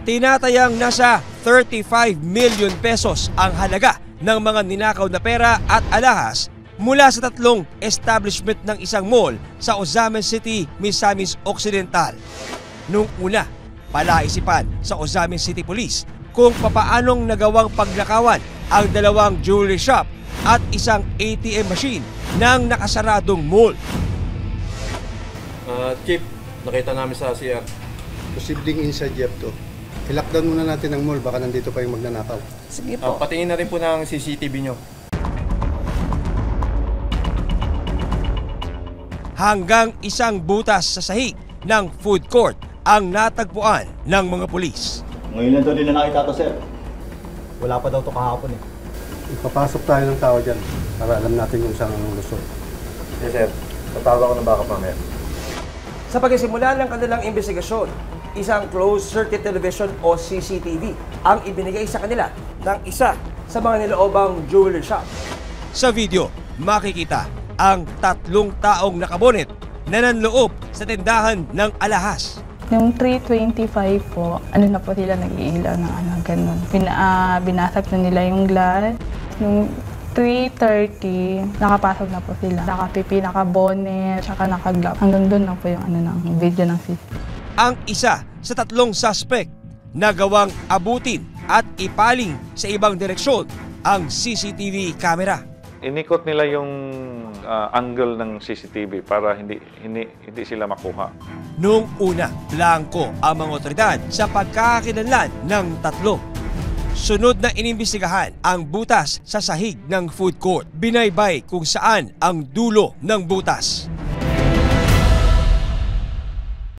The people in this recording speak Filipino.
Tinatayang nasa 35 million pesos ang halaga ng mga ninakaw na pera at alahas mula sa 3 establishment ng isang mall sa Ozamen City, Misamis Occidental. Nung una, palaisipan sa Ozamen City Police kung papaanong nagawang pagnakawan ang 2 jewelry shop at isang ATM machine ng nakasaradong mall. Chief, nakita namin sa CR. Posibleng inside job to. I-lockdown muna natin ang mall, baka nandito pa yung magnanakaw. Sige po. Patingin na rin po ng CCTV nyo. Hanggang isang butas sa sahig ng food court ang natagpuan ng mga pulis. Ngayon lang daw din na nakita to, sir. Wala pa daw to kahapon eh. Ipapasok tayo ng tao dyan para alam natin kung saan ang lusot. Yes, sir. Tatawag ko ng backup mamaya. Sa pagsisimula ng kanilang investigasyon, isang closed-circuit television o CCTV ang ibinigay sa kanila ng isa sa mga niloobang jewelry shop. Sa video, makikita ang 3 taong nakabonet na nanloob sa tindahan ng alahas. Yung 3:25 po, na po sila nag-iilaw ng ganun. Binasag na nila yung glass. Yung 3:30, nakapasok na po sila. Nakapipi, nakabonet, tsaka nakaglove. Hanggang doon na po yung ng video ng CCTV. Ang isa sa 3 suspect na gawang abutin at ipaling sa ibang direksyon ang CCTV camera. Inikot nila yung angle ng CCTV para hindi sila makuha. Noong una, blanco ang mga otoridad sa pagkakakilanlan ng 3. Sunod na inimbestigahan ang butas sa sahig ng food court. Binaybay kung saan ang dulo ng butas.